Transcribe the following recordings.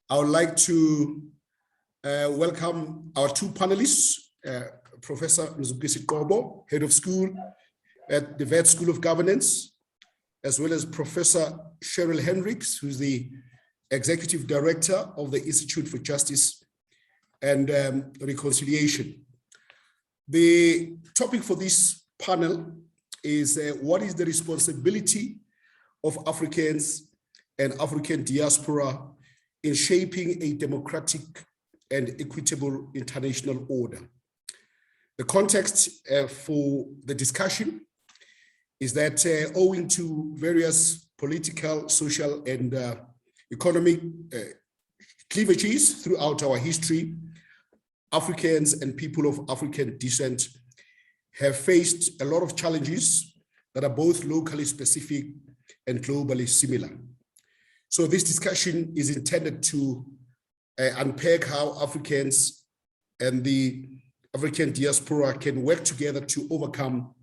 I would like to welcome our two panelists, Professor Mzukisi Kobo, Head of School at the Vet School of Governance, as well as Professor Cheryl Hendricks, who's the Executive Director of the Institute for Justice and Reconciliation. The topic for this panel is what is the responsibility of Africans and African diaspora in shaping a democratic and equitable international order. The context for the discussion is that owing to various political, social, and economic cleavages throughout our history, Africans and people of African descent have faced a lot of challenges that are both locally specific and globally similar. So this discussion is intended to unpack how Africans and the African diaspora can work together to overcome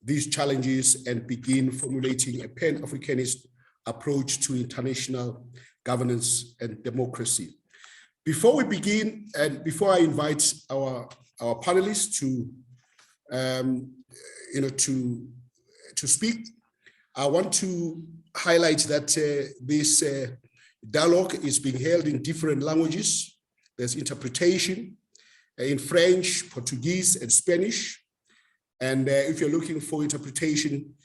these challenges and begin formulating a Pan-Africanist approach to international governance and democracy. Before we begin, and before I invite our panelists to speak, I want to highlight that this dialogue is being held in different languages. There's interpretation in French, Portuguese, and Spanish. And if you're looking for interpretation,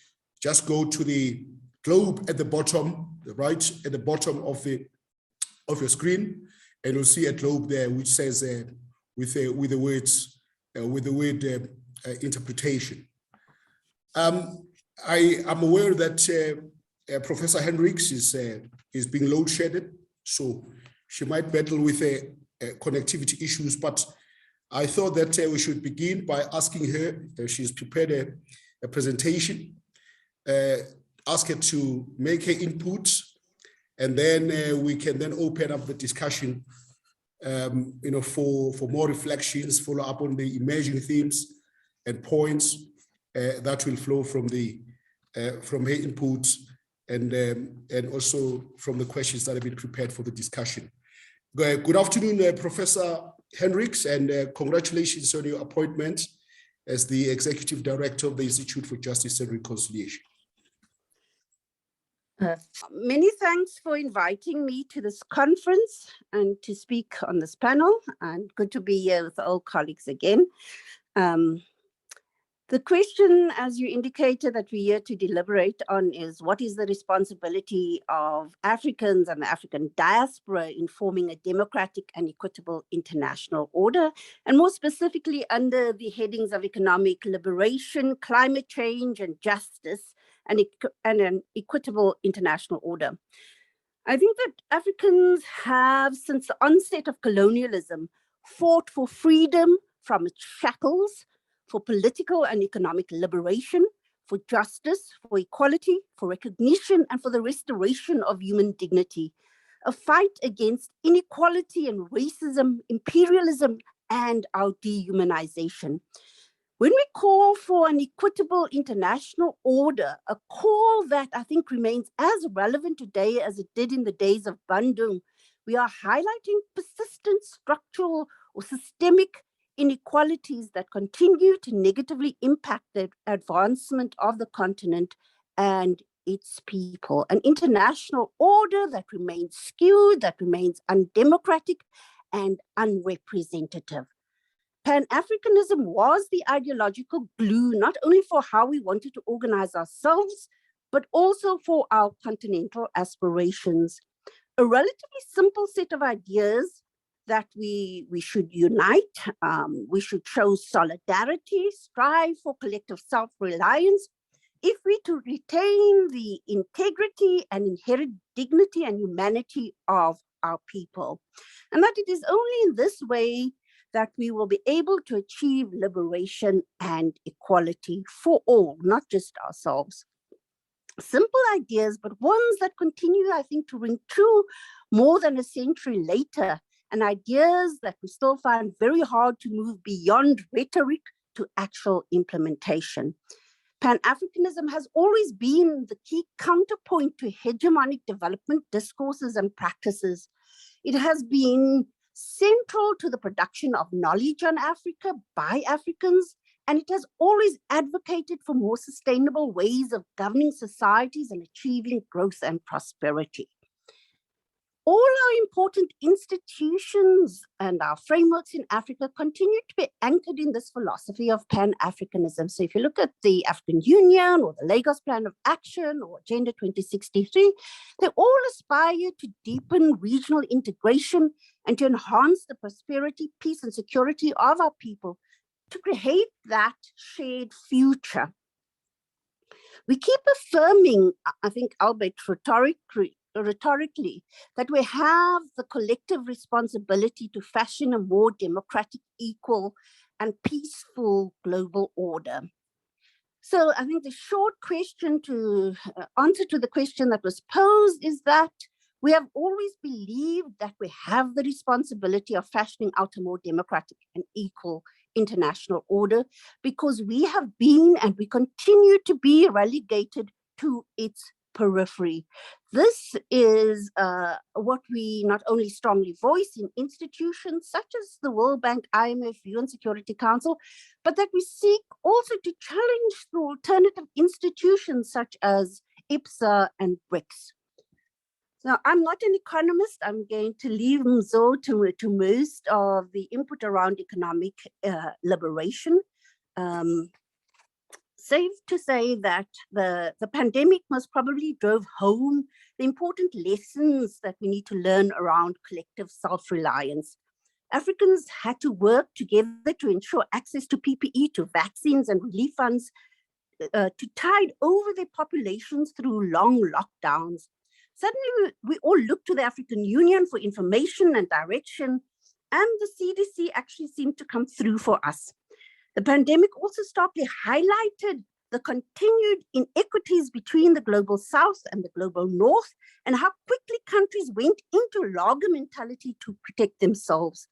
just go to the globe at the bottom, right at the bottom of your screen, and you'll see a globe there which says with the word interpretation. I am aware that Professor Hendricks is being load shedded, so she might battle with connectivity issues, but I thought that we should begin by asking her if she's prepared a presentation, ask her to make her input, and then we can then open up the discussion for more reflections, follow up on the emerging themes and points that will flow from her input and also from the questions that have been prepared for the discussion. Good afternoon, Professor Hendricks, and congratulations on your appointment as the Executive Director of the Institute for Justice and Reconciliation. Many thanks for inviting me to this conference and to speak on this panel, and good to be here with old colleagues again. The question, as you indicated, that we're here to deliberate on is what is the responsibility of Africans and the African diaspora in forming a democratic and equitable international order, and more specifically under the headings of economic liberation, climate change, and justice, and an equitable international order. I think that Africans have, since the onset of colonialism, fought for freedom from its shackles, for political and economic liberation, for justice, for equality, for recognition, and for the restoration of human dignity. A fight against inequality and racism, imperialism, and our dehumanization. When we call for an equitable international order, a call that I think remains as relevant today as it did in the days of Bandung, we are highlighting persistent structural or systemic inequalities that continue to negatively impact the advancement of the continent and its people. An international order that remains skewed, that remains undemocratic and unrepresentative. Pan-Africanism was the ideological glue, not only for how we wanted to organize ourselves, but also for our continental aspirations. A relatively simple set of ideas that we should unite, we should show solidarity, strive for collective self-reliance, if we to retain the integrity and inherent dignity and humanity of our people. And that it is only in this way that we will be able to achieve liberation and equality for all, not just ourselves. Simple ideas, but ones that continue, I think, to ring true more than a century later, and ideas that we still find very hard to move beyond rhetoric to actual implementation. Pan-Africanism has always been the key counterpoint to hegemonic development discourses and practices. It has been central to the production of knowledge on Africa by Africans, and it has always advocated for more sustainable ways of governing societies and achieving growth and prosperity. All our important institutions and our frameworks in Africa continue to be anchored in this philosophy of Pan-Africanism. So if you look at the African Union or the Lagos Plan of Action or Agenda 2063, they all aspire to deepen regional integration and to enhance the prosperity, peace, and security of our people to create that shared future. We keep affirming, I think, albeit rhetorically, that we have the collective responsibility to fashion a more democratic, equal, and peaceful global order. So I think the short question to answer to the question that was posed is that we have always believed that we have the responsibility of fashioning out a more democratic and equal international order, because we have been and we continue to be relegated to its periphery. This is what we not only strongly voice in institutions such as the World Bank, IMF, UN Security Council, but that we seek also to challenge the alternative institutions such as IPSA and BRICS. Now, I'm not an economist. I'm going to leave Mzo to most of the input around economic liberation. Safe to say that the pandemic most probably drove home the important lessons that we need to learn around collective self-reliance. Africans had to work together to ensure access to PPE, to vaccines and relief funds, to tide over their populations through long lockdowns. Suddenly, we all looked to the African Union for information and direction, and the CDC actually seemed to come through for us. The pandemic also starkly highlighted the continued inequities between the global South and the global North, and how quickly countries went into logger mentality to protect themselves.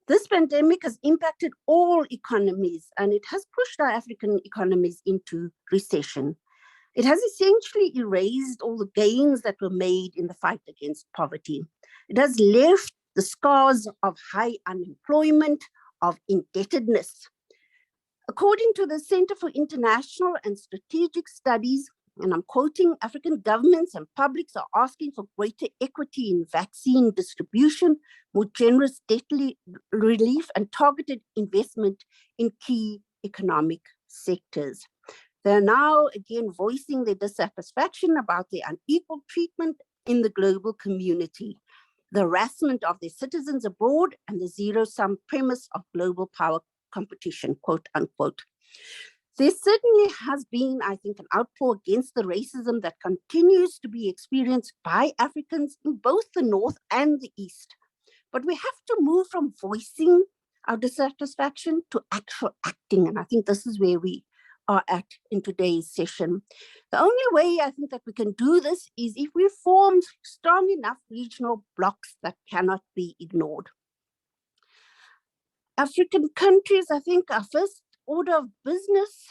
This pandemic has impacted all economies, and it has pushed our African economies into recession. It has essentially erased all the gains that were made in the fight against poverty. It has left the scars of high unemployment, of indebtedness. According to the Center for International and Strategic Studies, and I'm quoting, African governments and publics are asking for greater equity in vaccine distribution, more generous debt relief, and targeted investment in key economic sectors. They're now again voicing their dissatisfaction about the unequal treatment in the global community, the harassment of their citizens abroad, and the zero-sum premise of global power competition, quote unquote. There certainly has been, I think, an outpour against the racism that continues to be experienced by Africans in both the North and the East. But we have to move from voicing our dissatisfaction to actual acting. And I think this is where we are at in today's session. The only way I think that we can do this is if we form strong enough regional blocs that cannot be ignored. African countries, I think our first order of business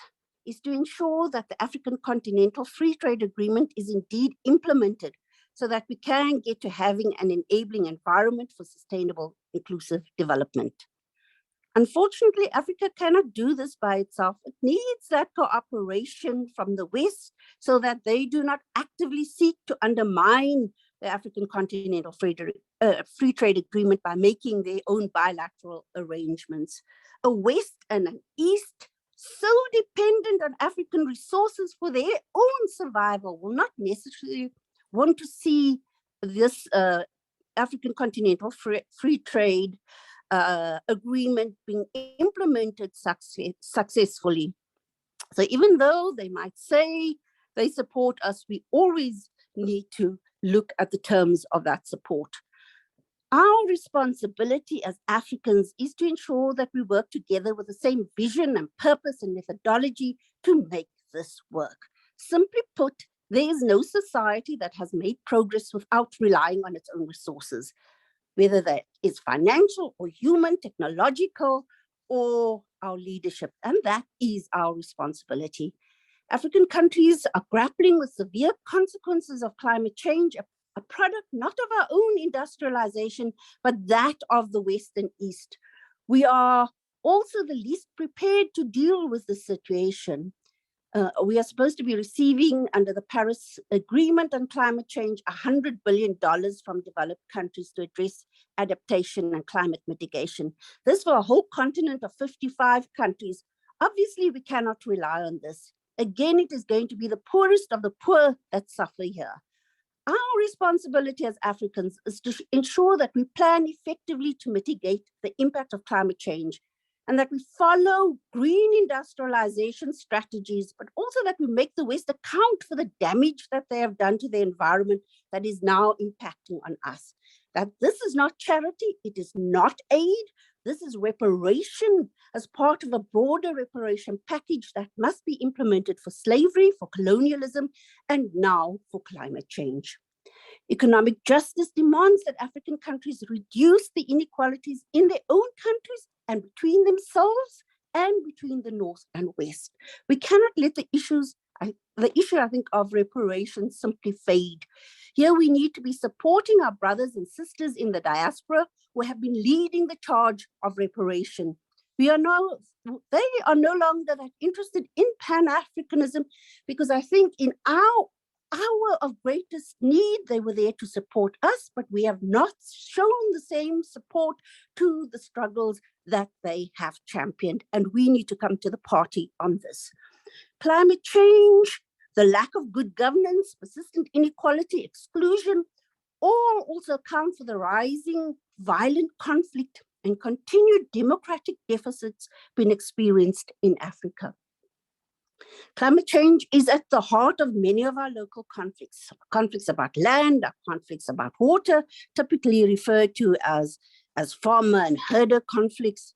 is to ensure that the African Continental Free Trade Agreement is indeed implemented so that we can get to having an enabling environment for sustainable, inclusive development. Unfortunately, Africa cannot do this by itself. It needs that cooperation from the West so that they do not actively seek to undermine the African Continental Free Trade Agreement by making their own bilateral arrangements. A West and an East so dependent on African resources for their own survival will not necessarily want to see this African Continental Free Trade agreement being implemented successfully. So even though they might say they support us, we always need to look at the terms of that support. Our responsibility as Africans is to ensure that we work together with the same vision and purpose and methodology to make this work. Simply put, there is no society that has made progress without relying on its own resources, whether that is financial or human, technological, or our leadership. And that is our responsibility. African countries are grappling with severe consequences of climate change, a product not of our own industrialization, but that of the West and East. We are also the least prepared to deal with the situation. We are supposed to be receiving, under the Paris Agreement on climate change, $100 billion from developed countries to address adaptation and climate mitigation. This for a whole continent of 55 countries. Obviously, we cannot rely on this. Again, it is going to be the poorest of the poor that suffer here. Our responsibility as Africans is to ensure that we plan effectively to mitigate the impact of climate change, and that we follow green industrialization strategies, but also that we make the West account for the damage that they have done to the environment that is now impacting on us. That this is not charity, it is not aid, this is reparation as part of a broader reparation package that must be implemented for slavery, for colonialism, and now for climate change. Economic justice demands that African countries reduce the inequalities in their own countries and between themselves and between the North and West. We cannot let the issue, I think, of reparations simply fade. Here we need to be supporting our brothers and sisters in the diaspora who have been leading the charge of reparation. They are no longer that interested in Pan-Africanism, because I think in our hour of greatest need, they were there to support us, but we have not shown the same support to the struggles that they have championed, and we need to come to the party on this. Climate change, the lack of good governance, persistent inequality, exclusion, all also account for the rising violent conflict and continued democratic deficits being experienced in Africa. Climate change is at the heart of many of our local conflicts. Conflicts about land, conflicts about water, typically referred to as farmer and herder conflicts.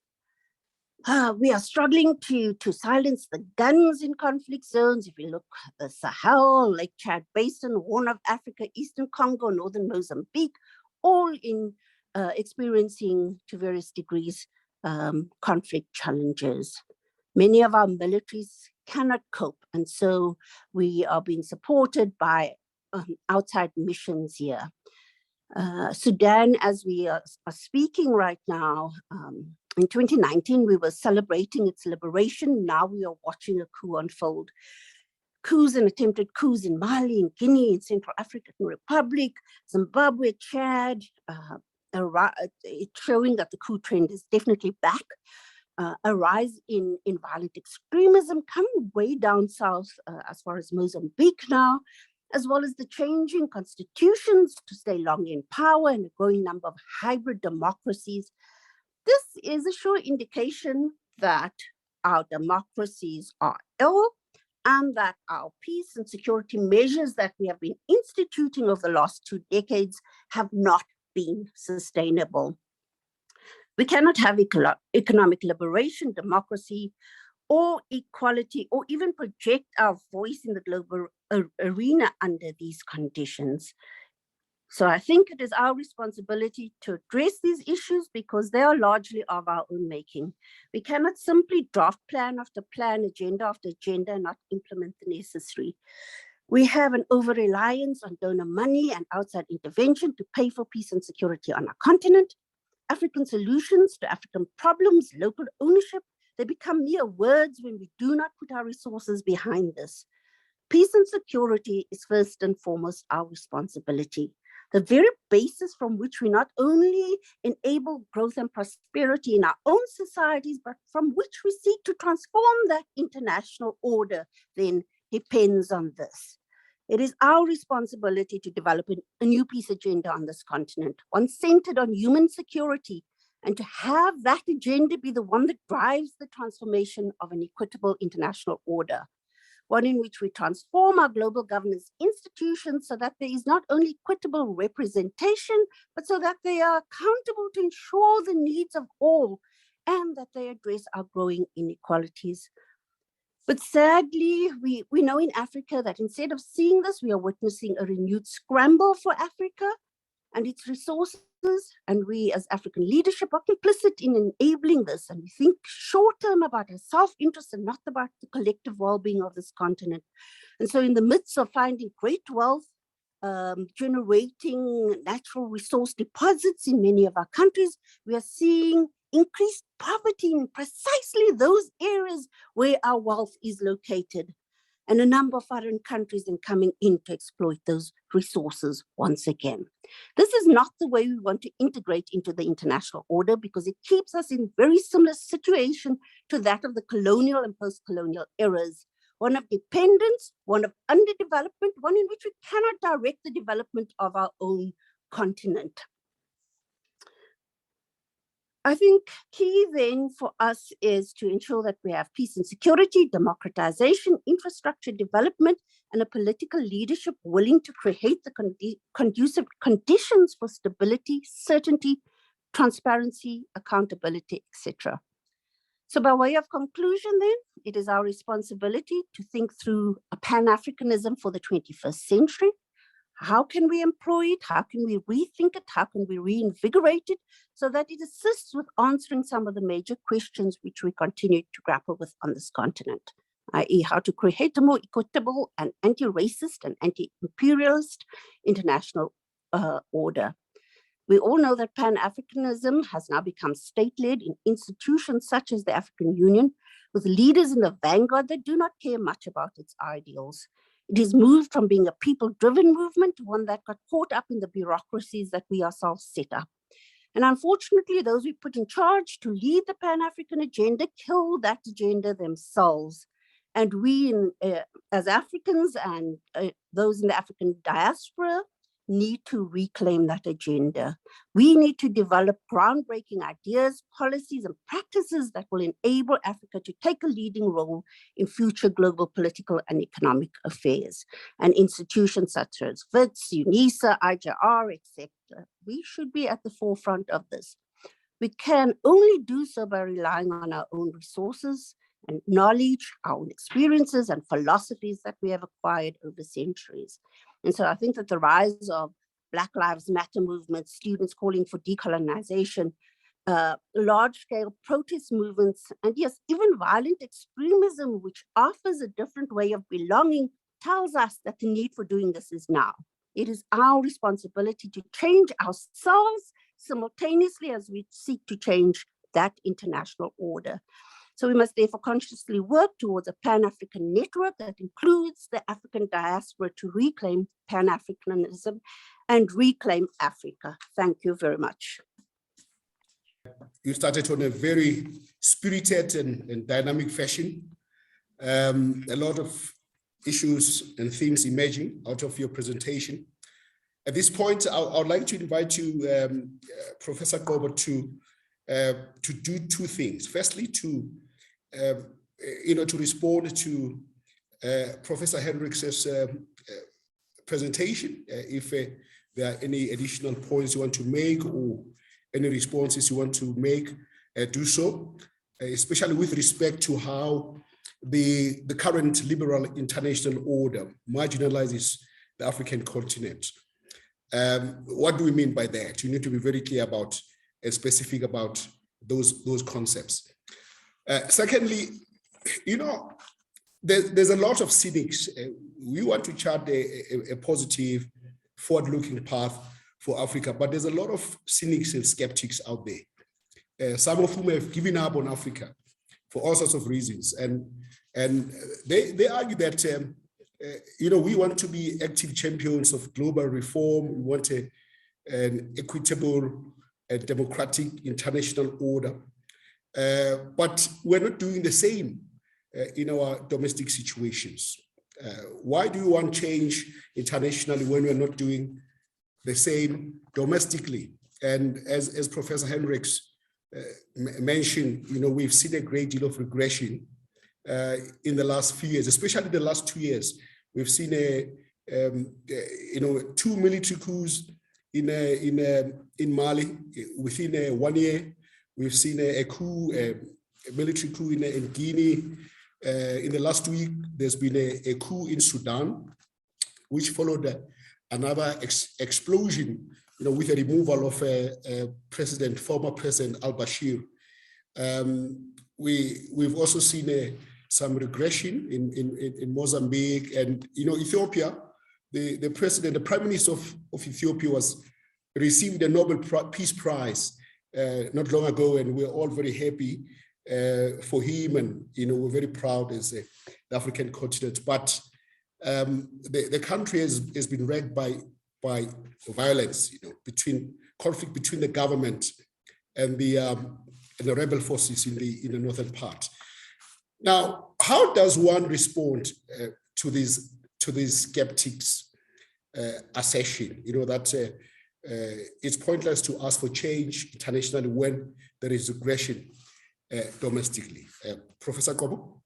We are struggling to silence the guns in conflict zones. If you look at the Sahel, Lake Chad Basin, Horn of Africa, Eastern Congo, Northern Mozambique, all in experiencing to various degrees conflict challenges. Many of our militaries cannot cope, and so we are being supported by outside missions here. Sudan, as we are speaking right now, in 2019, we were celebrating its liberation. Now we are watching a coup unfold. Coups and attempted coups in Mali, in Guinea, in Central African Republic, Zimbabwe, Chad, it's showing that the coup trend is definitely back. A rise in violent extremism coming way down south as far as Mozambique now, as well as the changing constitutions to stay long in power and a growing number of hybrid democracies. This is a sure indication that our democracies are ill and that our peace and security measures that we have been instituting over the last 2 decades have not been sustainable. We cannot have economic liberation, democracy, or equality, or even project our voice in the global arena under these conditions. So I think it is our responsibility to address these issues because they are largely of our own making. We cannot simply draft plan after plan, agenda after agenda, and not implement the necessary. We have an over-reliance on donor money and outside intervention to pay for peace and security on our continent. African solutions to African problems, local ownership, they become mere words when we do not put our resources behind this. Peace and security is first and foremost our responsibility. The very basis from which we not only enable growth and prosperity in our own societies, but from which we seek to transform that international order, then depends on this. It is our responsibility to develop a new peace agenda on this continent, one centered on human security, and to have that agenda be the one that drives the transformation of an equitable international order, one in which we transform our global governance institutions so that there is not only equitable representation, but so that they are accountable to ensure the needs of all and that they address our growing inequalities. But sadly, we know in Africa that instead of seeing this, we are witnessing a renewed scramble for Africa and its resources. And we as African leadership are complicit in enabling this. And we think short-term about our self-interest and not about the collective well-being of this continent. And so in the midst of finding great wealth generating natural resource deposits in many of our countries. We are seeing increased poverty in precisely those areas where our wealth is located, and a number of foreign countries then coming in to exploit those resources once again. This is not the way we want to integrate into the international order, because it keeps us in very similar situation to that of the colonial and post-colonial eras. One of dependence, one of underdevelopment, one in which we cannot direct the development of our own continent. I think key then for us is to ensure that we have peace and security, democratization, infrastructure development, and a political leadership willing to create the conducive conditions for stability, certainty, transparency, accountability, etc. So by way of conclusion then, it is our responsibility to think through a Pan-Africanism for the 21st century. How can we employ it? How can we rethink it? How can we reinvigorate it so that it assists with answering some of the major questions which we continue to grapple with on this continent, i.e. how to create a more equitable and anti-racist and anti-imperialist international order. We all know that Pan-Africanism has now become state-led in institutions such as the African Union, with leaders in the vanguard that do not care much about its ideals. It has moved from being a people-driven movement to one that got caught up in the bureaucracies that we ourselves set up. And unfortunately, those we put in charge to lead the Pan-African agenda kill that agenda themselves. And we, as Africans and those in the African diaspora, need to reclaim that agenda. We need to develop groundbreaking ideas, policies, and practices that will enable Africa to take a leading role in future global political and economic affairs. And institutions such as WITS, UNISA, IJR, etc. We should be at the forefront of this. We can only do so by relying on our own resources and knowledge, our own experiences and philosophies that we have acquired over centuries. And so I think that the rise of Black Lives Matter movement, students calling for decolonization, large-scale protest movements, and yes, even violent extremism, which offers a different way of belonging, tells us that the need for doing this is now. It is our responsibility to change ourselves simultaneously as we seek to change that international order. So we must therefore consciously work towards a Pan-African network that includes the African diaspora to reclaim Pan-Africanism and reclaim Africa. Thank you very much. You started on a very spirited and dynamic fashion. A lot of issues and themes emerging out of your presentation. At this point, I would like to invite you, Professor Qobo, to do two things. Firstly, to respond to Professor Hendricks' presentation, if there are any additional points you want to make or any responses you want to make, do so, especially with respect to how the current liberal international order marginalizes the African continent. What do we mean by that? You need to be very clear about and specific about those concepts. Secondly, there's a lot of cynics. We want to chart a positive, forward-looking path for Africa, but there's a lot of cynics and skeptics out there, some of whom have given up on Africa for all sorts of reasons. And they argue that, we want to be active champions of global reform. We want an equitable and democratic international order. But we're not doing the same in our domestic situations. Why do you want change internationally when we're not doing the same domestically? And as Professor Hendricks mentioned, we've seen a great deal of regression in the last few years, especially the last 2 years. We've seen 2 military coups in Mali within 1 year. We've seen a military coup in Guinea. In the last week, there's been a coup in Sudan, which followed another explosion, with the removal of former President al-Bashir. We've also seen some regression in Mozambique and Ethiopia. the president, the prime minister of Ethiopia received a Nobel Peace Prize not long ago, and we're all very happy for him, and we're very proud as the African continent. But the country has been wrecked by violence, conflict between the government and the rebel forces in the northern part. Now, how does one respond to these skeptics' assertion? That it's pointless to ask for change internationally when there is aggression domestically. Professor Kobo?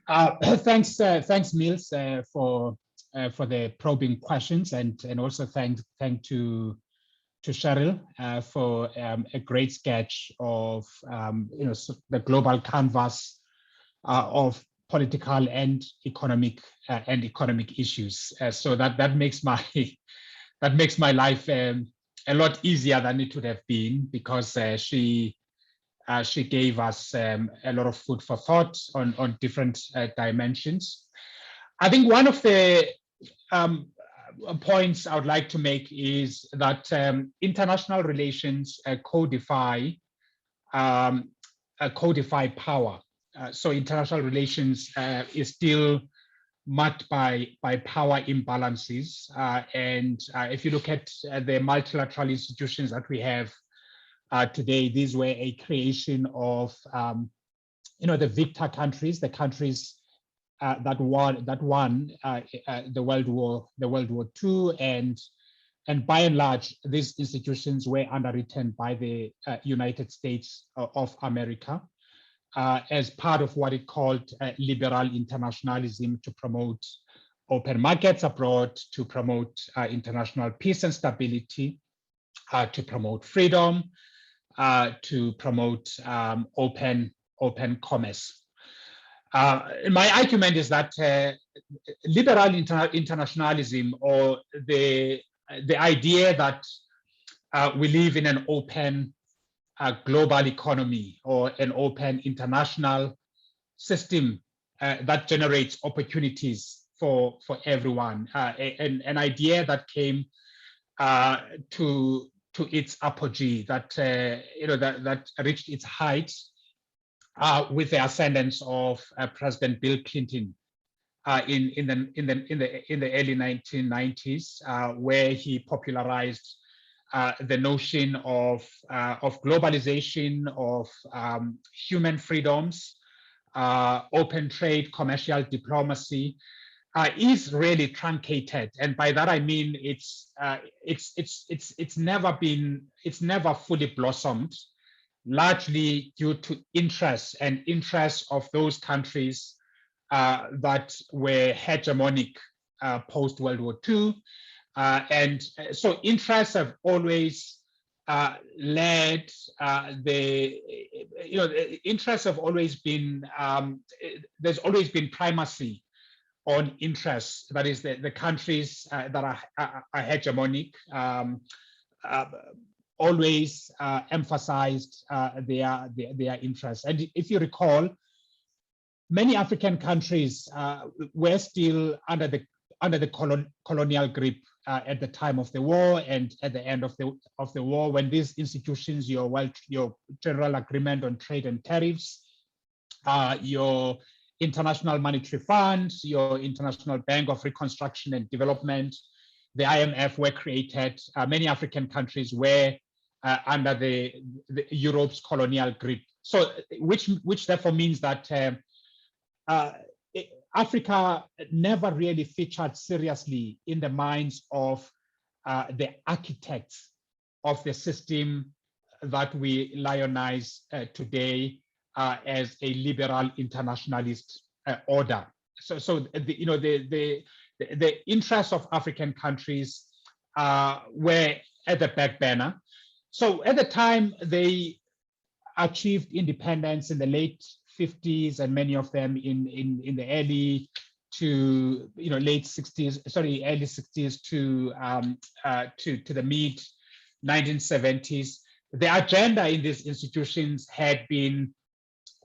Thanks, Mills, for the probing questions, and also thank to Cheryl for a great sketch of the global canvas of political and economic issues. So that makes my life a lot easier than it would have been, because she gave us a lot of food for thought on different dimensions. I think one of the points I would like to make is that international relations codify power. So international relations is still marked by power imbalances. And if you look at the multilateral institutions that we have today, these were a creation of the victor countries, the countries that won the World War II, and by and large, these institutions were underwritten by the United States of America as part of what it called liberal internationalism, to promote open markets abroad, to promote international peace and stability, to promote freedom, to promote open commerce. My argument is that liberal internationalism, or the idea that we live in an open global economy, or an open international system that generates opportunities for everyone, an idea that came to its apogee, that that reached its height with the ascendance of President Bill Clinton in the early 1990s, where he popularized the notion of globalization, of human freedoms, open trade, commercial diplomacy, is really truncated, and by that I mean it's never fully blossomed, largely due to interests of those countries that were hegemonic post World War II. And so interests have always led interests have always been, there's always been primacy on interests. That is, the countries that are hegemonic always emphasized their interests. And if you recall, many African countries were still under the colonial grip at the time of the war, and at the end of the war, when these institutions, your General Agreement on Trade and Tariffs, your International Monetary Fund, your International Bank of Reconstruction and Development, the IMF were created. Many African countries were under the Europe's colonial grip. So, which therefore means that Africa never really featured seriously in the minds of the architects of the system that we lionize today as a liberal internationalist order. So the interests of African countries were at the back burner. So at the time they achieved independence in the late 50s, and many of them in the early to late 60s, early 60s to the mid 1970s. The agenda in these institutions had been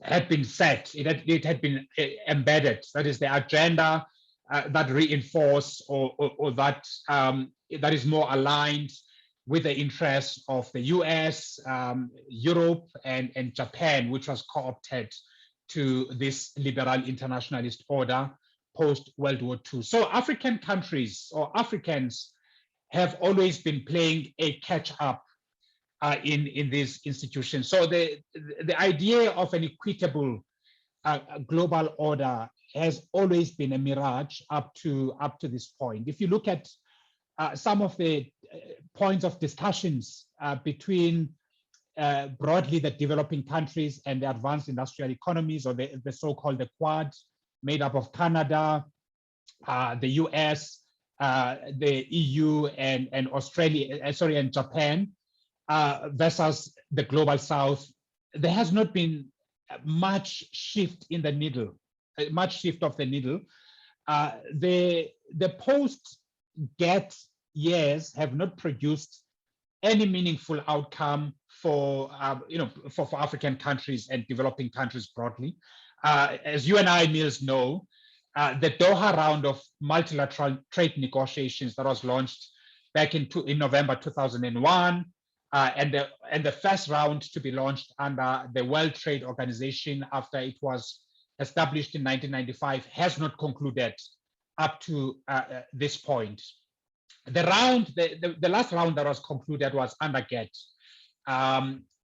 had been set, it had been embedded. That is the agenda that reinforce or that that is more aligned with the interests of the US, Europe, and Japan, which was co-opted to this liberal internationalist order post-World War II. So African countries or Africans have always been playing a catch-up in these institutions. So the idea of an equitable global order has always been a mirage up to this point. If you look at some of the points of discussions between broadly the developing countries and the advanced industrial economies, or the so-called the Quad, made up of Canada, the US, the EU, and Australia, and Japan, versus the global South, there has not been much shift in the needle, much shift of the needle. The post-GATT years have not produced any meaningful outcome for for African countries and developing countries broadly. As you and I, Niels, know, the Doha round of multilateral trade negotiations that was launched back in November 2001, and the first round to be launched under the World Trade Organization after it was established in 1995 has not concluded up to this point. The round, the last round that was concluded was under GATT,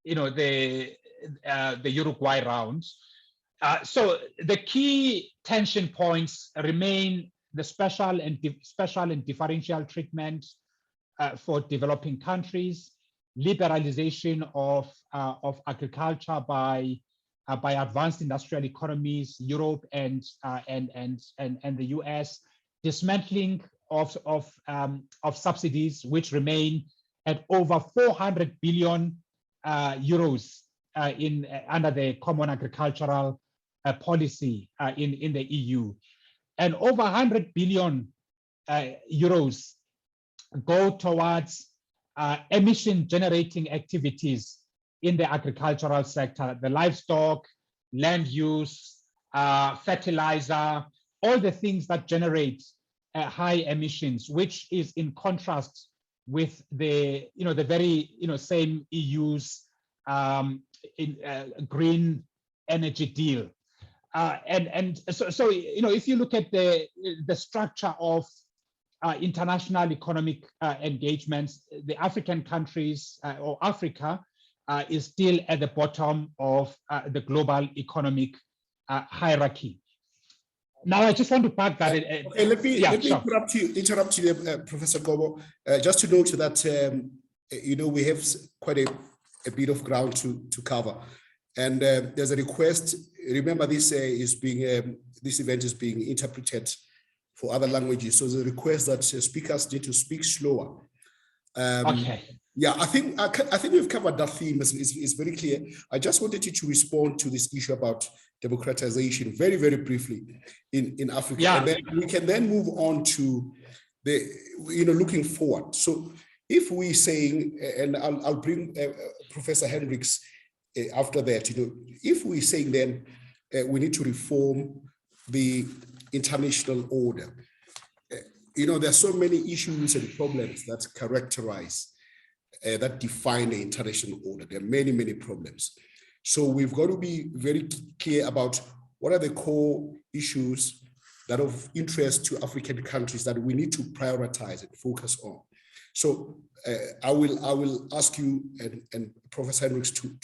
the Uruguay round. So the key tension points remain the special and differential treatment for developing countries, liberalization of agriculture by advanced industrial economies, Europe and the US, dismantling of subsidies, which remain at over 400 billion euros under the Common Agricultural Policy in the EU, and over 100 billion euros go towards emission-generating activities in the agricultural sector, the livestock, land use, fertilizer, all the things that generate high emissions, which is in contrast with the the very same EU's green energy deal. So if you look at the structure of international economic engagements, the African countries or Africa is still at the bottom of the global economic hierarchy. Now, I just want to back that. Okay, let me interrupt you, Professor Gobo, just to note that we have quite a bit of ground to cover, and there's a request. Remember, this event is being interpreted for other languages, so there's a request that speakers need to speak slower. Okay. Yeah, I think we've covered that theme. It's very clear. I just wanted you to respond to this issue about democratization very, very briefly in Africa. Yeah. And then we can then move on to the, looking forward. So if we're saying, and I'll bring Professor Hendricks after that, if we're saying then we need to reform the international order, there's so many issues and problems that characterize that define the international order. There are many, many problems. So we've got to be very clear about what are the core issues that are of interest to African countries that we need to prioritize and focus on. So I will ask you and Professor Hendricks to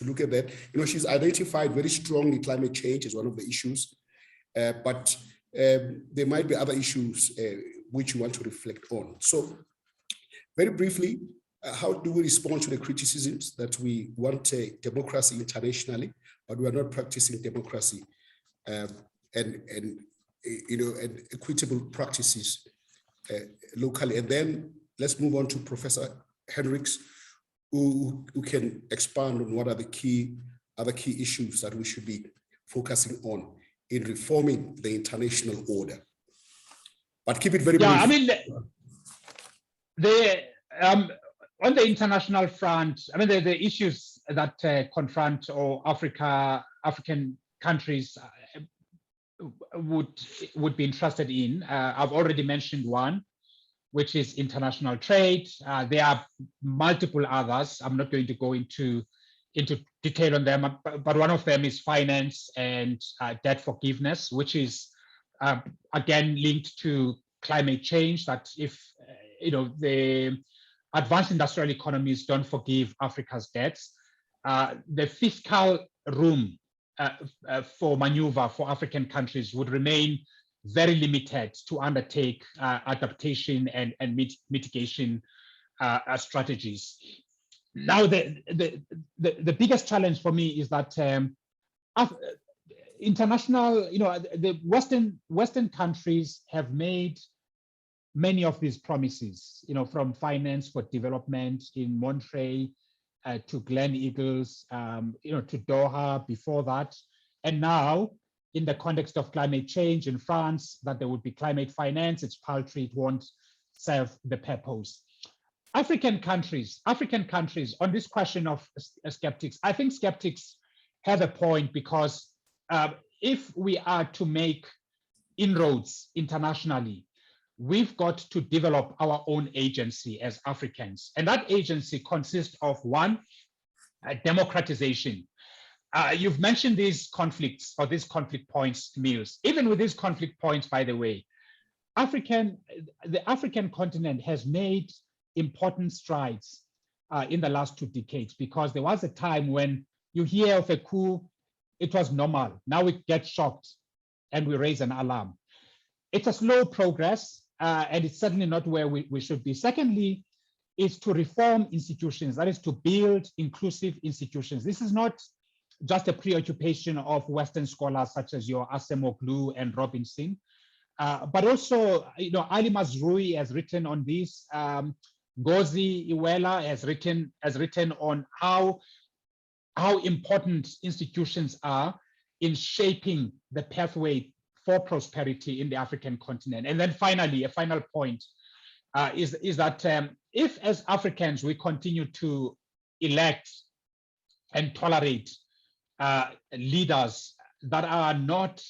look at that. She's identified very strongly climate change as one of the issues, but there might be other issues which you want to reflect on. So very briefly, how do we respond to the criticisms that we want democracy internationally, but we are not practicing democracy and equitable practices locally? And then let's move on to Professor Hendricks, who can expand on what are the other key issues that we should be focusing on in reforming the international order. But keep it very brief. Yeah, I mean, on the international front, I mean, the issues that confront or African countries would be interested in. I've already mentioned one, which is international trade. There are multiple others. I'm not going to go into detail on them, but one of them is finance and debt forgiveness, which is again linked to climate change. That if the advanced industrial economies don't forgive Africa's debts, the fiscal room for maneuver for African countries would remain very limited to undertake adaptation and mitigation strategies. Now, the biggest challenge for me is that international, the Western countries have made many of these promises, from finance for development in Monterey to Glen Eagles, to Doha before that. And now, in the context of climate change in France, that there would be climate finance, it's paltry, it won't serve the purpose. African countries on this question of skeptics, I think skeptics have a point, because if we are to make inroads internationally, we've got to develop our own agency as Africans. And that agency consists of one, democratization. You've mentioned these conflicts or these conflict points, Mills. Even with these conflict points, by the way, the African continent has made important strides in the last 2 decades, because there was a time when you hear of a coup, it was normal. Now we get shocked and we raise an alarm. It's a slow progress, and it's certainly not where we should be. Secondly, is to reform institutions, that is to build inclusive institutions. This is not just a preoccupation of Western scholars such as your Acemoglu and Robinson, but also, Ali Mazrui has written on this. Ngozi Iweala has written on how important institutions are in shaping the pathway for prosperity in the African continent. And then finally, a final point is that if as Africans we continue to elect and tolerate leaders that are not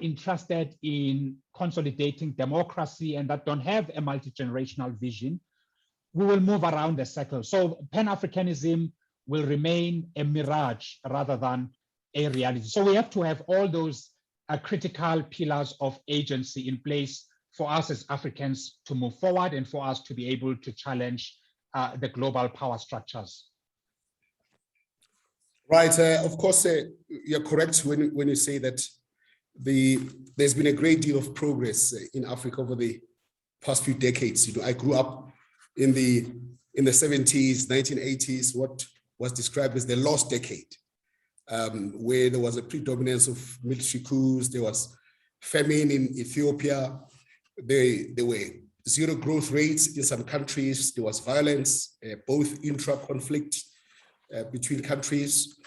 interested in consolidating democracy and that don't have a multi-generational vision, we will move around the circle. So Pan-Africanism will remain a mirage rather than a reality. So we have to have all those critical pillars of agency in place for us as Africans to move forward and for us to be able to challenge the global power structures. Right. Of course, you're correct when you say that there's been a great deal of progress in Africa over the past few decades. I grew up in the 70s, 1980s, what was described as the lost decade, where there was a predominance of military coups, there was famine in Ethiopia, there were zero growth rates in some countries, there was violence, both intra-conflict between countries,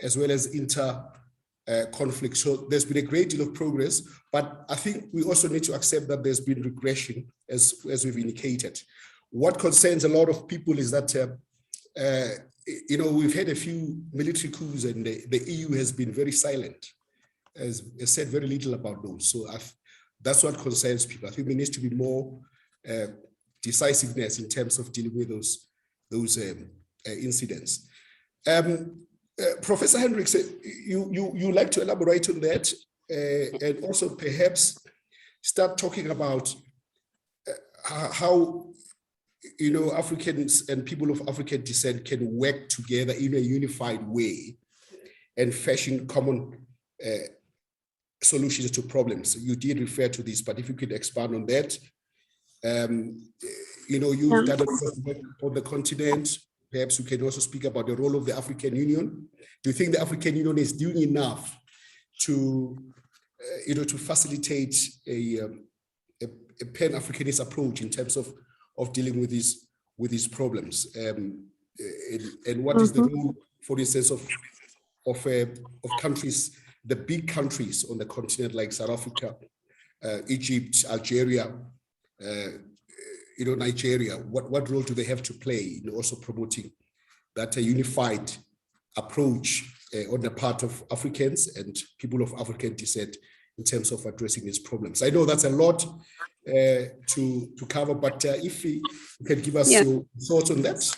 as well as inter-conflict. So there's been a great deal of progress, but I think we also need to accept that there's been regression, as we've indicated. What concerns a lot of people is that, we've had a few military coups and the EU has been very silent, has said very little about those. So that's what concerns people. I think there needs to be more decisiveness in terms of dealing with those incidents. Professor Hendricks, you like to elaborate on that and also perhaps start talking about how Africans and people of African descent can work together in a unified way and fashion common solutions to problems. You did refer to this, but if you could expand on that. You've done a lot of work on the continent. Perhaps you can also speak about the role of the African Union. Do you think the African Union is doing enough to facilitate a Pan-Africanist approach in terms of dealing with these problems? And what is the role, for instance, of countries, the big countries on the continent like South Africa, Egypt, Algeria, Nigeria, what role do they have to play in also promoting that unified approach on the part of Africans and people of African descent in terms of addressing these problems? I know that's a lot to cover, but if you can give us your thoughts on that.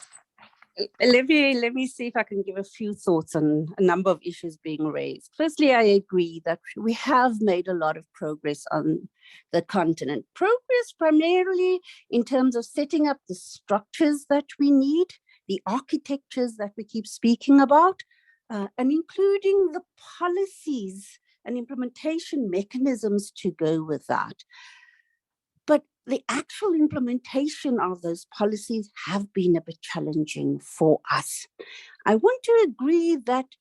Let me see if I can give a few thoughts on a number of issues being raised. Firstly, I agree that we have made a lot of progress on the continent. Progress primarily in terms of setting up the structures that we need, the architectures that we keep speaking about, and including the policies and implementation mechanisms to go with that. But the actual implementation of those policies have been a bit challenging for us. I want to agree that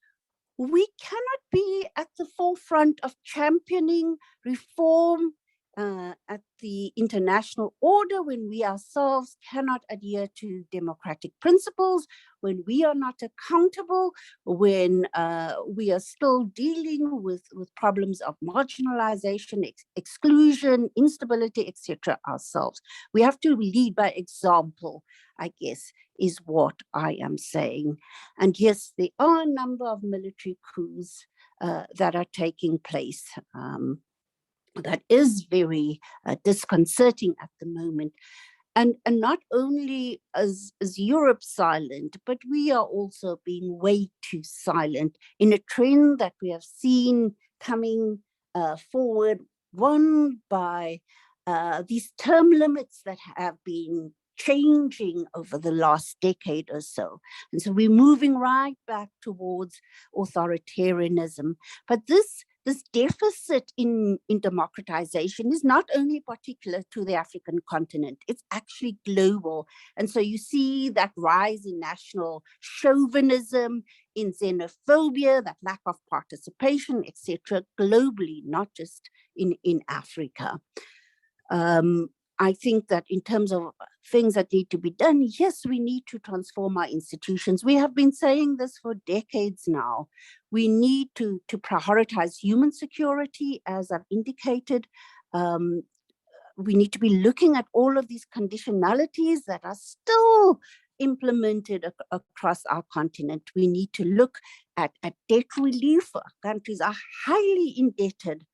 we cannot be at the forefront of championing reform at the international order when we ourselves cannot adhere to democratic principles, when we are not accountable, when we are still dealing with problems of marginalization, exclusion, instability, etc. ourselves. We have to lead by example, I guess, is what I am saying. And yes, there are a number of military coups that are taking place. That is very disconcerting at the moment. And not only is Europe silent, but we are also being way too silent in a trend that we have seen coming forward, one by these term limits that have been changing over the last decade or so. And so we're moving right back towards authoritarianism. But this deficit in democratization is not only particular to the African continent, it's actually global. And so you see that rise in national chauvinism, in xenophobia, that lack of participation, etc., globally, not just in Africa. I think that in terms of things that need to be done, yes, we need to transform our institutions. We have been saying this for decades now. We need to prioritize human security, as I've indicated. We need to be looking at all of these conditionalities that are still implemented across our continent. We need to look at debt relief. Countries are highly indebted.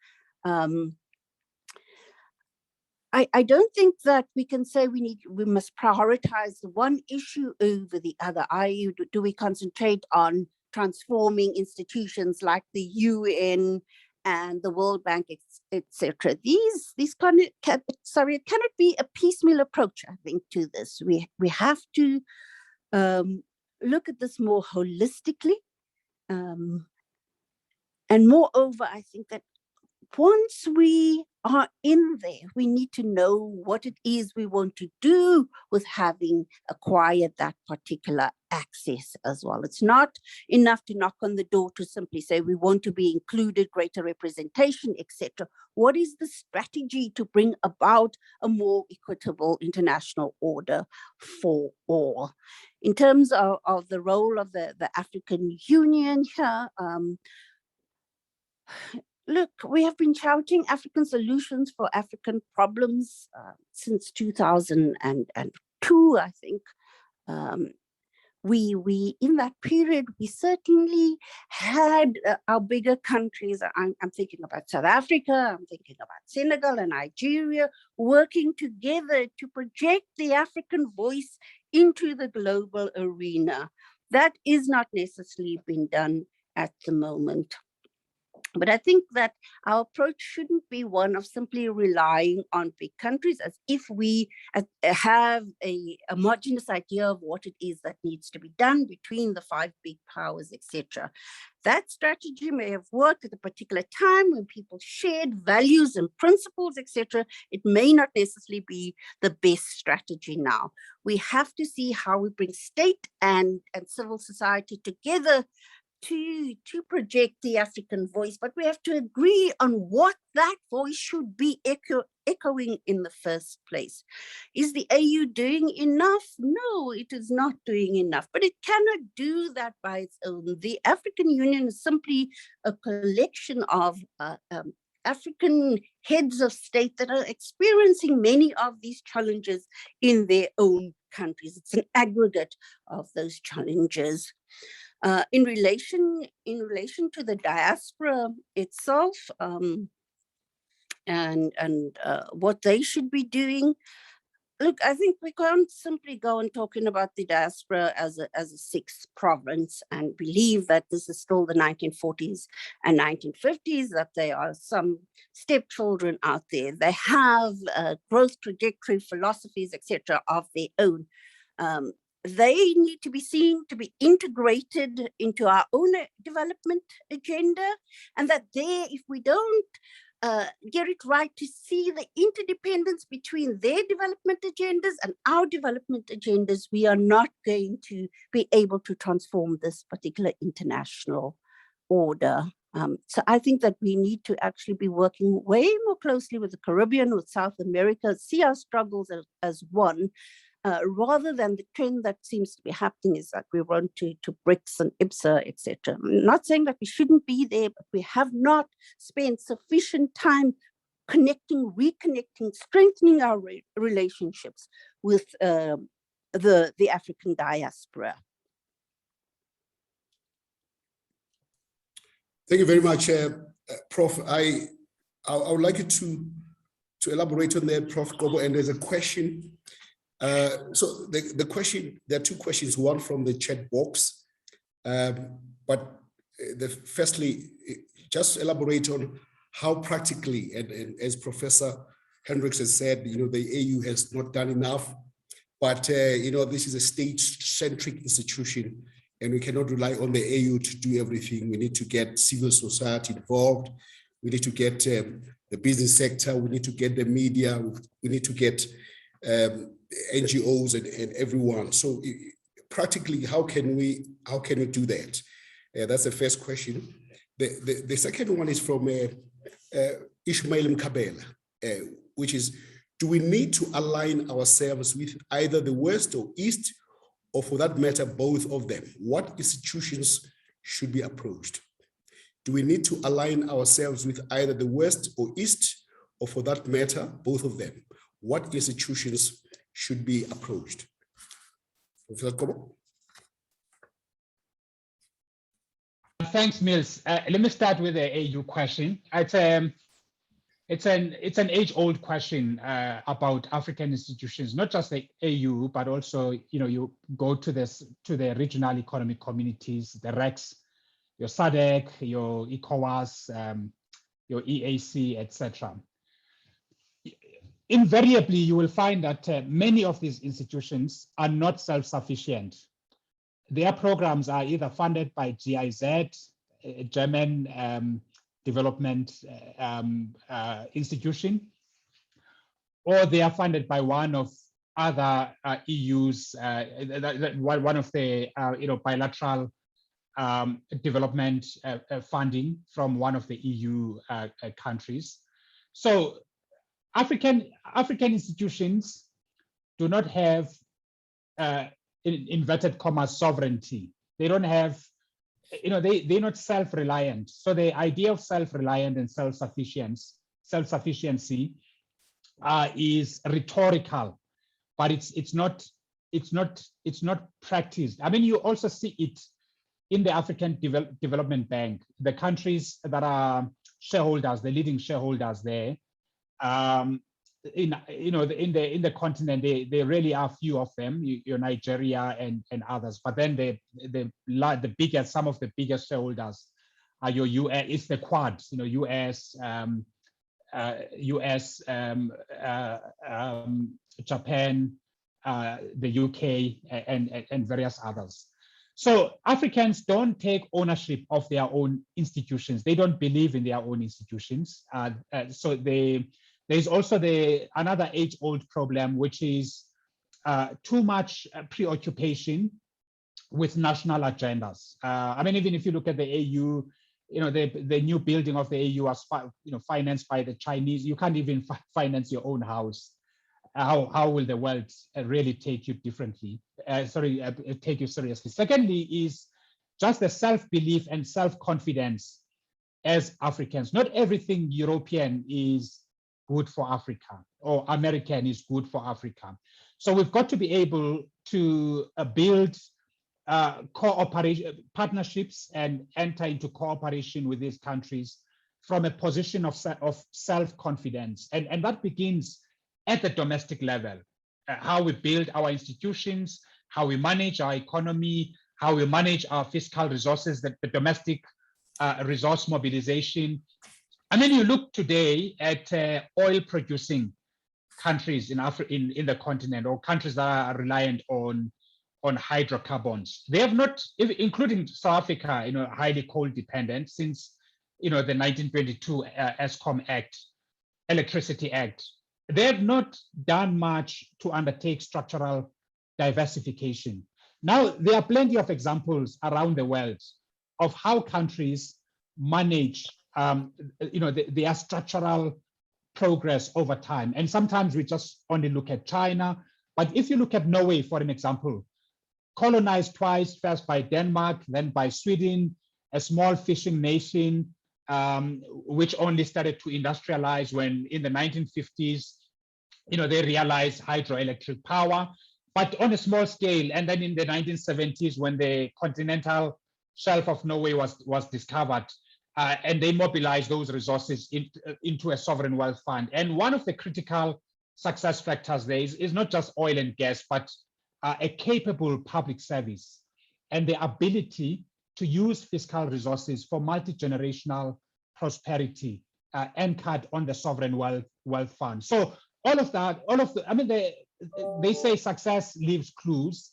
I don't think that we can say we must prioritize one issue over the other. I.e., do we concentrate on transforming institutions like the UN and the World Bank, etc.? It cannot be a piecemeal approach, I think, to this. We have to look at this more holistically. And moreover, I think that once we are in there, we need to know what it is we want to do with having acquired that particular access as well. It's not enough to knock on the door to simply say we want to be included, greater representation, etc. What is the strategy to bring about a more equitable international order for all? In terms of the role of the African Union here, look, we have been shouting African solutions for African problems since 2002, I think. We in that period, we certainly had our bigger countries. I'm thinking about South Africa, I'm thinking about Senegal and Nigeria, working together to project the African voice into the global arena. That is not necessarily being done at the moment. But I think that our approach shouldn't be one of simply relying on big countries as if we have a homogeneous idea of what it is that needs to be done between the 5 big powers, etc. That strategy may have worked at a particular time when people shared values and principles, etc. It may not necessarily be the best strategy now. We have to see how we bring state and civil society together to project the African voice, but we have to agree on what that voice should be echoing in the first place. Is the AU doing enough? No, it is not doing enough, but it cannot do that by its own. The African Union is simply a collection of African heads of state that are experiencing many of these challenges in their own countries. It's an aggregate of those challenges. In relation to the diaspora itself, and what they should be doing, look, I think we can't simply go on talking about the diaspora as a sixth province and believe that this is still the 1940s and 1950s, that there are some stepchildren out there. They have growth trajectory, philosophies, etc., of their own. They need to be seen to be integrated into our own development agenda, and that there, if we don't get it right to see the interdependence between their development agendas and our development agendas, we are not going to be able to transform this particular international order. So I think that we need to actually be working way more closely with the Caribbean, with South America, see our struggles as one, rather than the trend that seems to be happening is that we run to BRICS and IPSA, etc. I'm not saying that we shouldn't be there, but we have not spent sufficient time connecting, reconnecting, strengthening our relationships with the African diaspora. Thank you very much, Prof. I would like you to elaborate on that, Prof. Qobo, and there's a question. So the question, there are two questions, one from the chat box, but firstly, just elaborate on how practically, and as Professor Hendricks has said, the AU has not done enough, but this is a state-centric institution, and we cannot rely on the AU to do everything. We need to get civil society involved. We need to get the business sector. We need to get the media. We need to get NGOs and everyone. So practically, how can we do that? That's the first question. The second one is from Ishmael Mkabela, which is, do we need to align ourselves with either the West or East, or for that matter, both of them? What institutions should be approached? Do we need to align ourselves with either the West or East, or for that matter, both of them? What institutions should be approached? Professor Qobo? Thanks, Mills. Let me start with the AU question. It's an age-old question about African institutions, not just the AU, but also you go to the regional economic communities, the RECs, your SADC, your ECOWAS, your EAC, etc. Invariably, you will find that many of these institutions are not self-sufficient. Their programs are either funded by GIZ, a German development institution, or they are funded by one of other EU's, one of the bilateral development funding from one of the EU countries. So African institutions do not have, in inverted commas, sovereignty. They don't have, they're not self-reliant. So the idea of self-reliant and self-sufficiency is rhetorical, but it's not practiced. I mean, you also see it in the African Development Bank. The countries that are shareholders, the leading shareholders there, in the continent, there really are few of them, your Nigeria and others. But then the biggest, some of the biggest shareholders are your US, it's the Quad, US, Japan, the UK, and various others. So Africans don't take ownership of their own institutions. They don't believe in their own institutions. So there's also another age-old problem, which is too much preoccupation with national agendas. I mean, even if you look at the AU, the new building of the AU was financed by the Chinese. You can't even finance your own house. How will the world really take you differently? Take you seriously. Secondly, is just the self-belief and self-confidence as Africans. Not everything European is good for Africa, or American is good for Africa. So we've got to be able to build cooperation, partnerships, and enter into cooperation with these countries from a position of self-confidence. And that begins at the domestic level, how we build our institutions, how we manage our economy, how we manage our fiscal resources, the domestic resource mobilization. And then you look today at oil-producing countries in the continent, or countries that are reliant on hydrocarbons. They have not, including South Africa, highly coal dependent since the 1922 ESCOM Act, Electricity Act. They have not done much to undertake structural diversification. Now, there are plenty of examples around the world of how countries manage their structural progress over time. And sometimes we just only look at China. But if you look at Norway, for an example, colonized twice, first by Denmark, then by Sweden, a small fishing nation, which only started to industrialize when in the 1950s, they realized hydroelectric power, but on a small scale. And then in the 1970s, when the continental shelf of Norway was discovered, and they mobilized those resources into a sovereign wealth fund. And one of the critical success factors there is not just oil and gas, but a capable public service and the ability to use fiscal resources for multi-generational prosperity anchored on the sovereign wealth fund. So all of that, they say success leaves clues.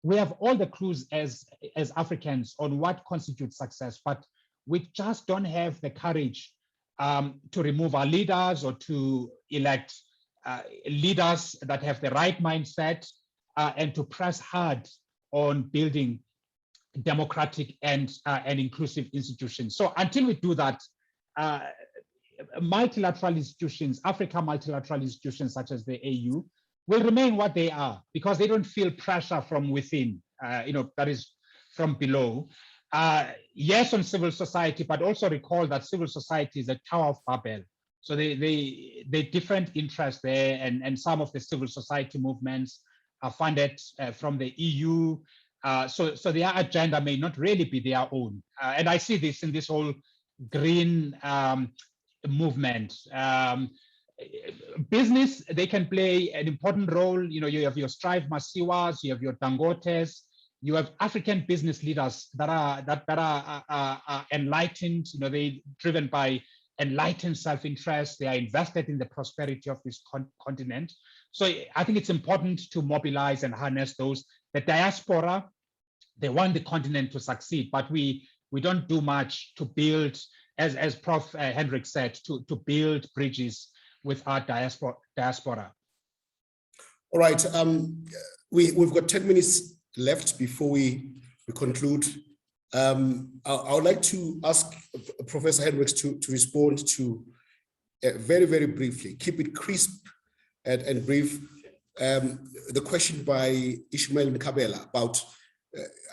We have all the clues as Africans on what constitutes success, but we just don't have the courage to remove our leaders or to elect leaders that have the right mindset and to press hard on building democratic and inclusive institutions. So until we do that, multilateral institutions, Africa multilateral institutions such as the AU, will remain what they are because they don't feel pressure from within, that is from below. Yes, on civil society, but also recall that civil society is a Tower of Babel. So they different interests there, and some of the civil society movements are funded from the EU. So their agenda may not really be their own. And I see this in this whole green movement. Business, they can play an important role. You have your Strive Masiwas, you have your Dangotes, you have African business leaders that are enlightened. They're driven by enlightened self-interest. They are invested in the prosperity of this continent. So I think it's important to mobilize and harness those. The diaspora, they want the continent to succeed, but we don't do much to build, as Prof. Hendrik said, to build bridges with our diaspora. All right, we've got 10 minutes left before we conclude. I would like to ask Professor Hendricks to respond to very, very briefly, keep it crisp and brief, the question by Ishmael Mkabela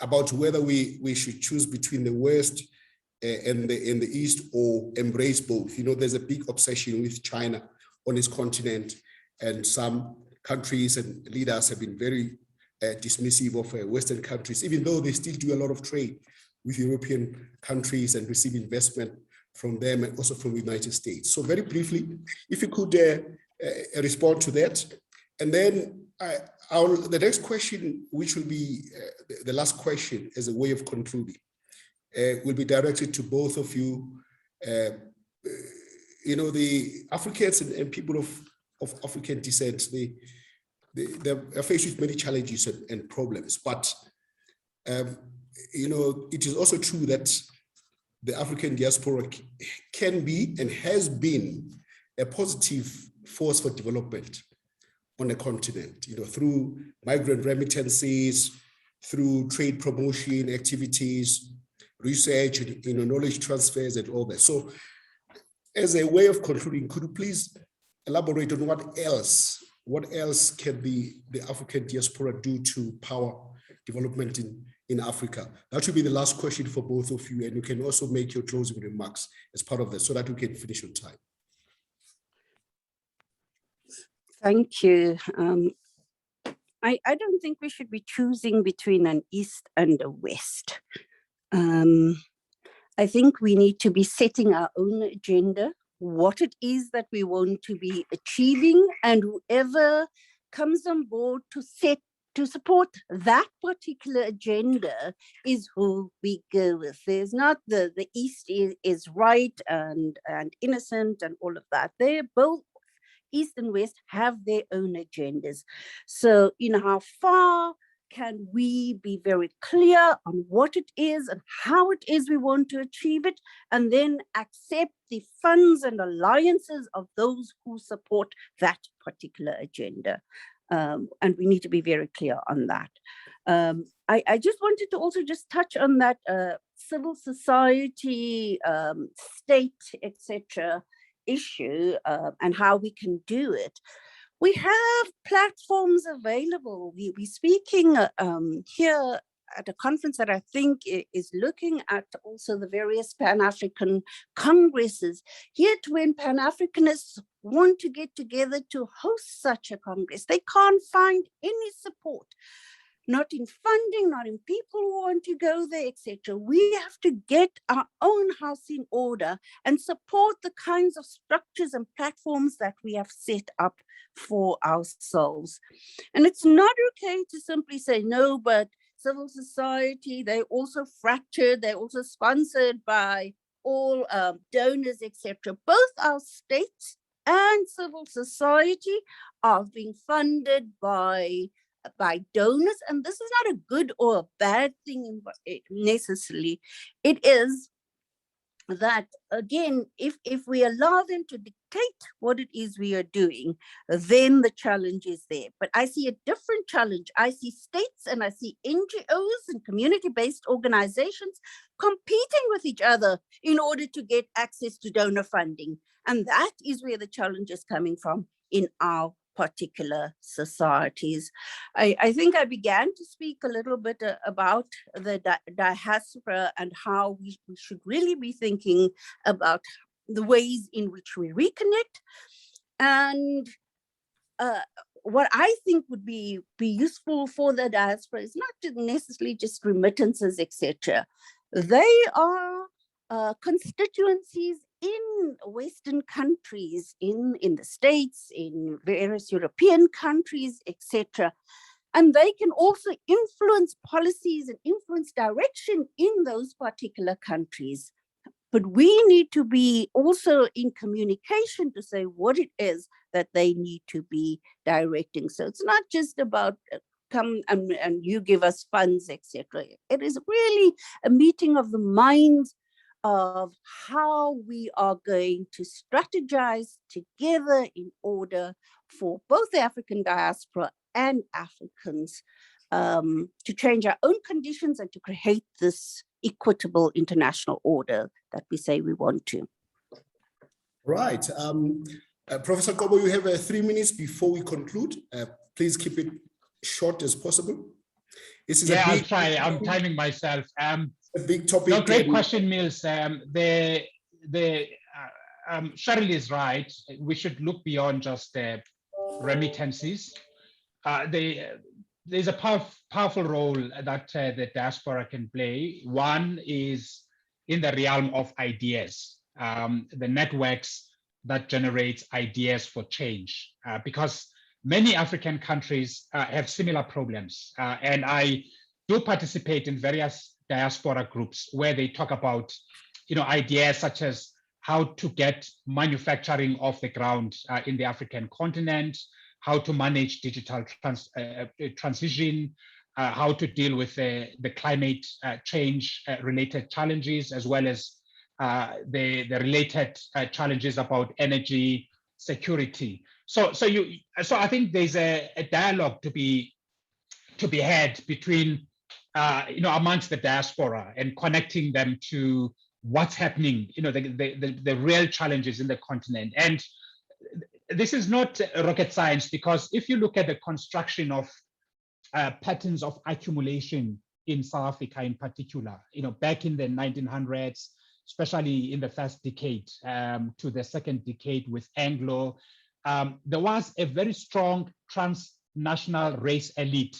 about whether we should choose between the West and the East or embrace both. There's a big obsession with China on this continent, and some countries and leaders have been very dismissive of Western countries, even though they still do a lot of trade with European countries and receive investment from them and also from the United States. So very briefly, if you could respond to that. And then the next question, which will be the last question as a way of concluding, will be directed to both of you. The Africans and people of African descent, they're faced with many challenges and problems, but it is also true that the African diaspora can be and has been a positive force for development on the continent, through migrant remittances, through trade promotion activities, research, knowledge transfers and all that. So as a way of concluding, could you please elaborate on what else can the African diaspora do to power development in Africa? That should be the last question for both of you, and you can also make your closing remarks as part of this so that we can finish on time. Thank you. I don't think we should be choosing between an East and a West. I think we need to be setting our own agenda, what it is that we want to be achieving, and whoever comes on board to support that particular agenda is who we go with. There's not the East is right and innocent and all of that. They're both, East and West, have their own agendas. So, how far can we be very clear on what it is and how it is we want to achieve it, and then accept the funds and alliances of those who support that particular agenda? And we need to be very clear on that. I just wanted to also just touch on that civil society, state, etc. issue and how we can do it. We have platforms available. We're speaking here at a conference that I think is looking at also the various Pan-African congresses. Yet when Pan-Africanists want to get together to host such a congress, they can't find any support. Not in funding, not in people who want to go there, etc. We have to get our own house in order and support the kinds of structures and platforms that we have set up for ourselves. And it's not okay to simply say, no, but civil society, they're also fractured, they're also sponsored by all donors, etc. Both our states and civil society are being funded by donors, and this is not a good or a bad thing necessarily. It is that, again, if we allow them to dictate what it is we are doing, then the challenge is there. But I see a different challenge. I see states and I see NGOs and community-based organizations competing with each other in order to get access to donor funding. And that is where the challenge is coming from in our particular societies. I think I began to speak a little bit about the diaspora and how we should really be thinking about the ways in which we reconnect. And what I think would be useful for the diaspora is not necessarily just remittances, etc. They are constituencies in Western countries, in the States, in various European countries, etc. And they can also influence policies and influence direction in those particular countries. But we need to be also in communication to say what it is that they need to be directing. So it's not just about come and you give us funds, etc. It is really a meeting of the minds of how we are going to strategize together in order for both the African diaspora and Africans to change our own conditions and to create this equitable international order that we say we want to. Right. Professor Qobo, you have 3 minutes before we conclude. Please keep it short as possible. This is I'll try. I'm timing myself. A big topic. No, great question, Mills. Cheryl is right. We should look beyond just remittances. There's a powerful role that the diaspora can play. One is in the realm of ideas, the networks that generate ideas for change, because many African countries have similar problems. And I do participate in various diaspora groups where they talk about, ideas such as how to get manufacturing off the ground in the African continent, how to manage digital transition, how to deal with the climate change related challenges, as well as the related challenges about energy security. So I think there's a dialogue to be had between amongst the diaspora and connecting them to what's happening, the real challenges in the continent. And this is not rocket science, because if you look at the construction of patterns of accumulation in South Africa in particular, back in the 1900s, especially in the first decade to the second decade with Anglo, there was a very strong transnational race elite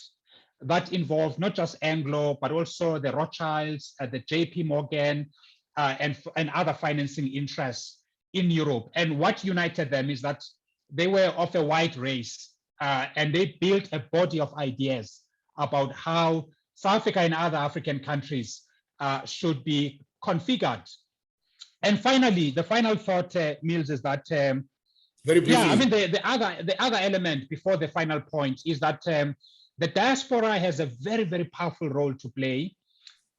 that involved not just Anglo, but also the Rothschilds, the JP Morgan, and other financing interests in Europe. And what united them is that they were of a white race, and they built a body of ideas about how South Africa and other African countries should be configured. And finally, the final thought, Mills, is that very briefly. Yeah, I mean the other element before the final point is that the diaspora has a very, very powerful role to play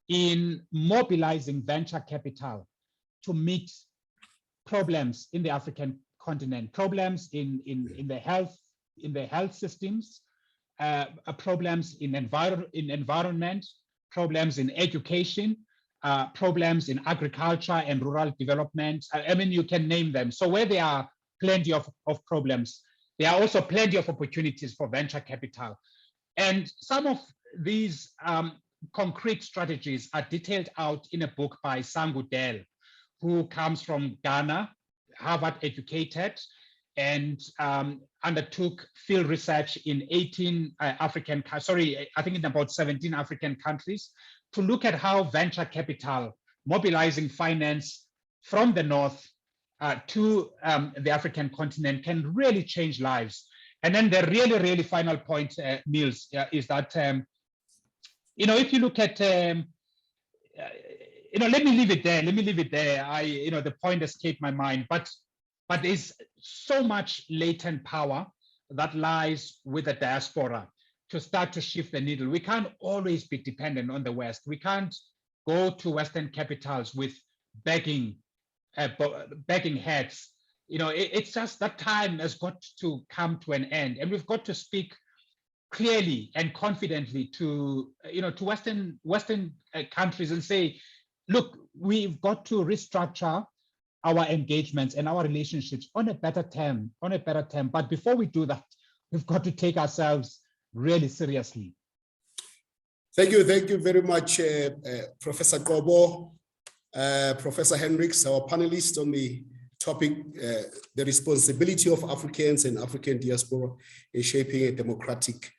in mobilizing venture capital to meet problems in the African continent, problems in the health systems, problems in environment, problems in education, problems in agriculture and rural development. I mean, you can name them. So where there are plenty of problems, there are also plenty of opportunities for venture capital. And some of these concrete strategies are detailed out in a book by Sangu Del, who comes from Ghana, Harvard educated, and undertook field research in 18 African, sorry, I think in about 17 African countries, to look at how venture capital, mobilizing finance from the North to the African continent can really change lives. And then the really, really final point, Niels, is that, if you look at, let me leave it there. The point escaped my mind, but there's so much latent power that lies with the diaspora to start to shift the needle. We can't always be dependent on the West. We can't go to Western capitals with begging heads. It's just that time has got to come to an end, and we've got to speak clearly and confidently to Western countries and say, look, we've got to restructure our engagements and our relationships on a better term. But before we do that, we've got to take ourselves really seriously. Thank you very much, Professor Qobo, Professor Hendricks, our panelists on the topic, the responsibility of Africans and African diaspora in shaping a democratic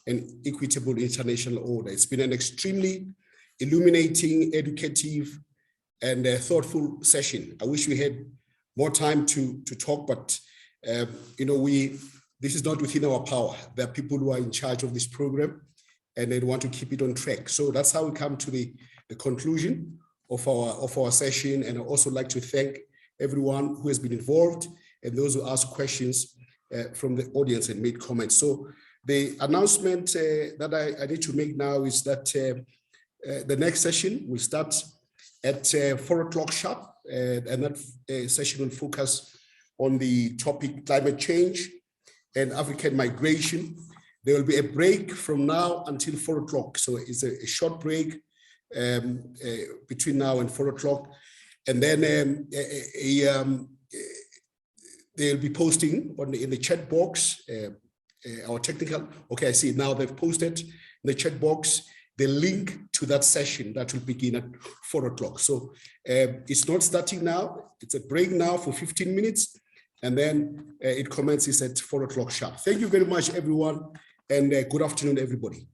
and equitable international order. It's been an extremely illuminating, educative, and thoughtful session. I wish we had more time to talk, but this is not within our power. There are people who are in charge of this program, and they want to keep it on track. So that's how we come to the conclusion of our session. And I also like to thank everyone who has been involved and those who asked questions from the audience and made comments. So the announcement that I need to make now is that the next session will start at 4 o'clock sharp, and that session will focus on the topic climate change and African migration. There will be a break from now until 4 o'clock. So it's a short break between now and 4 o'clock. And then they'll be posting in the chat box, our technical, okay, I see now they've posted in the chat box the link to that session that will begin at 4 o'clock. So it's not starting now, it's a break now for 15 minutes, and then it commences at 4 o'clock sharp. Thank you very much, everyone, and good afternoon, everybody.